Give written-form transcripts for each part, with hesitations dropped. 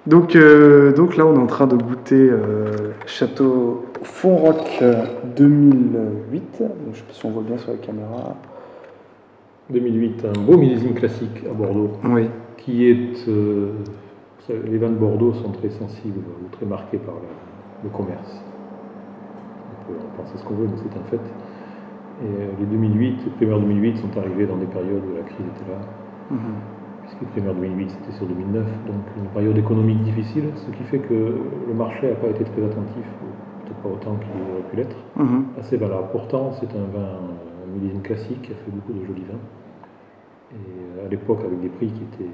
Donc là, on est en train de goûter Château Fonroc 2008. Donc, je ne sais pas si on voit bien sur la caméra. 2008, un beau millésime classique à Bordeaux. Oui. Qui est. Les vins de Bordeaux sont très sensibles ou très marqués par le commerce. On peut en penser ce qu'on veut, mais c'est un fait. Et les 2008, les primeurs 2008 sont arrivés dans des périodes où la crise était là. Puisque les primeurs 2008, c'était sur 2009, donc une période économique difficile, ce qui fait que le marché n'a pas été très attentif, peut-être pas autant qu'il aurait pu l'être, à ces vins-là. Pourtant, c'est un vin, un millésime classique qui a fait beaucoup de jolis vins. Et à l'époque, avec des prix qui étaient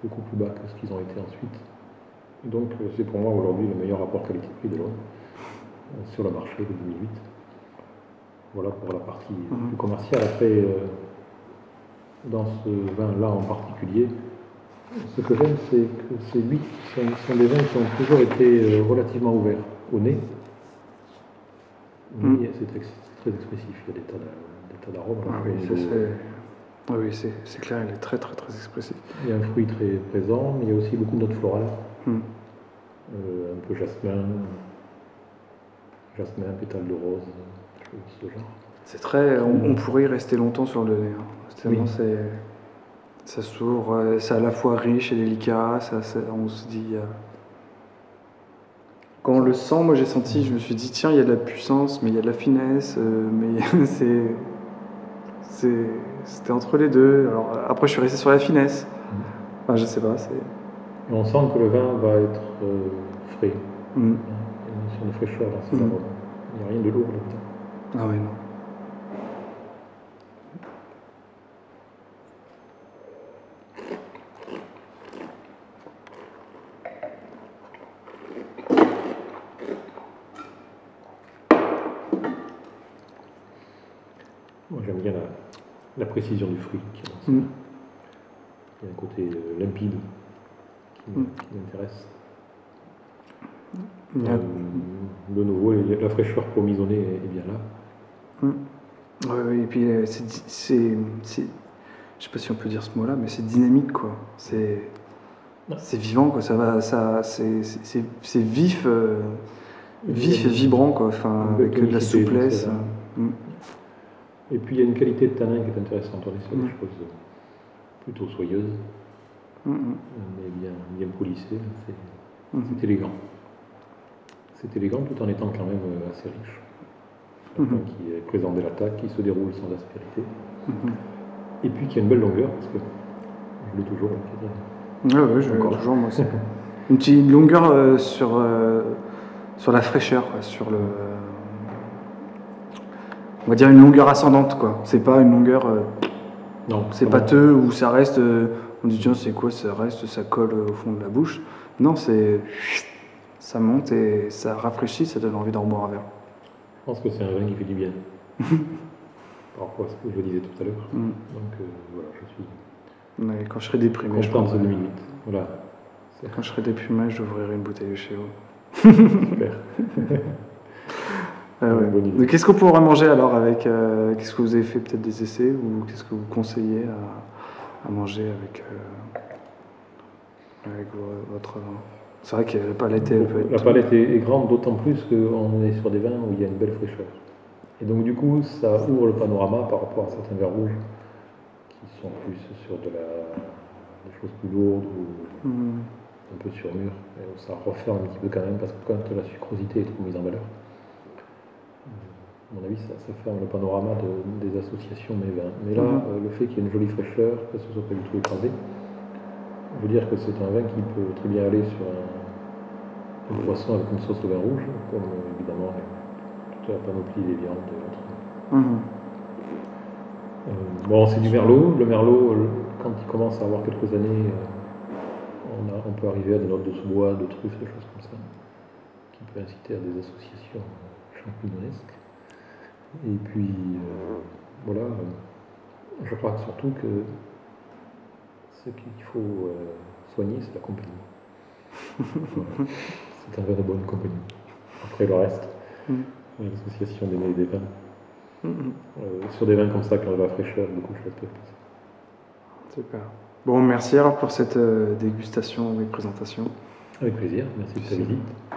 beaucoup plus bas que ce qu'ils ont été ensuite. Donc, c'est pour moi aujourd'hui le meilleur rapport qualité-prix de l'Aune sur le marché de 2008. Voilà pour la partie plus commerciale. Après, dans ce vin-là en particulier, ce que j'aime, c'est que ces 8 sont des vins qui ont toujours été relativement ouverts au nez. Mais c'est très expressif, il y a des tas d'arômes. Oui, c'est clair, il est très très très expressif. Il y a un fruit très présent, mais il y a aussi beaucoup de notes florales. Un peu jasmin, pétale de rose, ce genre. C'est très. On pourrait y rester longtemps sur le nez. Tellement ça s'ouvre, c'est à la fois riche et délicat. On se dit. Quand on le sent, moi j'ai senti, je me suis dit tiens, il y a de la puissance, mais il y a de la finesse, mais c'était entre les deux. Alors après, je suis resté sur la finesse. Enfin, je sais pas. Et on sent que le vin va être frais. Il y a une notion de fraîcheur dans ces arômes. Il n'y a rien de lourd là-dedans. Ah oui, non. Moi j'aime bien la précision du fruit qui est dans ça. Il y a un côté limpide qui m'intéresse. De nouveau, la fraîcheur promise au nez est bien là. Oui, et puis je sais pas si on peut dire ce mot-là, mais c'est dynamique, quoi. C'est vivant, quoi. C'est vif, vif et vibrant, quoi. Enfin, avec de la souplesse. Et puis il y a une qualité de tanin qui est intéressante. On est sur des choses plutôt soyeuses, mais bien polissées. C'est élégant. C'est élégant tout en étant quand même assez riche. Qui présente de l'attaque, qui se déroule sans aspérité. Et puis qui a une belle longueur, parce que je l'ai toujours. Oui, je l'ai toujours, moi aussi. Une petite longueur sur la fraîcheur, quoi, sur le. On va dire une longueur ascendante, quoi. C'est pas une longueur. Non. C'est pâteux où ça reste. On dit tiens, c'est quoi, ça reste, ça colle au fond de la bouche. Non, ça monte et ça rafraîchit, ça donne envie d'en boire un verre. Je pense que c'est un vin qui fait du bien. Par rapport à ce que je disais tout à l'heure. Donc voilà, je suis. Mais quand je serai déprimé, je pense 2008. Voilà. Quand je serai déprimé, j'ouvrirai une bouteille de chez vous. Super. Donc, qu'est-ce qu'on pourra manger alors avec qu'est-ce que vous avez fait, peut-être des essais, ou qu'est-ce que vous conseillez à manger avec votre vin? C'est vrai que la palette La palette est grande, d'autant plus qu'on est sur des vins où il y a une belle fraîcheur. Et donc du coup, ça ouvre le panorama par rapport à certains vins rouges qui sont plus sur des choses plus lourdes ou un peu sur mûr. Et ça referme un petit peu quand même, parce que quand la sucrosité est trop mise en valeur, à mon avis, ça ferme le panorama des associations mes vins. Mais là, le fait qu'il y ait une jolie fraîcheur, que ce soit pas du tout écrasé, veut dire que c'est un vin qui peut très bien aller sur un poisson avec une sauce au vin rouge, comme évidemment toute la panoplie des viandes et autres. Bon, c'est du merlot. Le merlot, quand il commence à avoir quelques années, on peut arriver à des notes de sous-bois, de truffes, des choses comme ça, qui peut inciter à des associations champignonesques. Et puis, voilà, je crois surtout que ce qu'il faut soigner, c'est la compagnie. Voilà. C'est un vin de bonne compagnie. Après le reste, l'association des mets et des vins. Sur des vins comme ça, quand on va à fraîcheur, beaucoup de choses peuvent passer. Super. Bon, merci alors pour cette dégustation et présentation. Avec plaisir, merci de ta visite.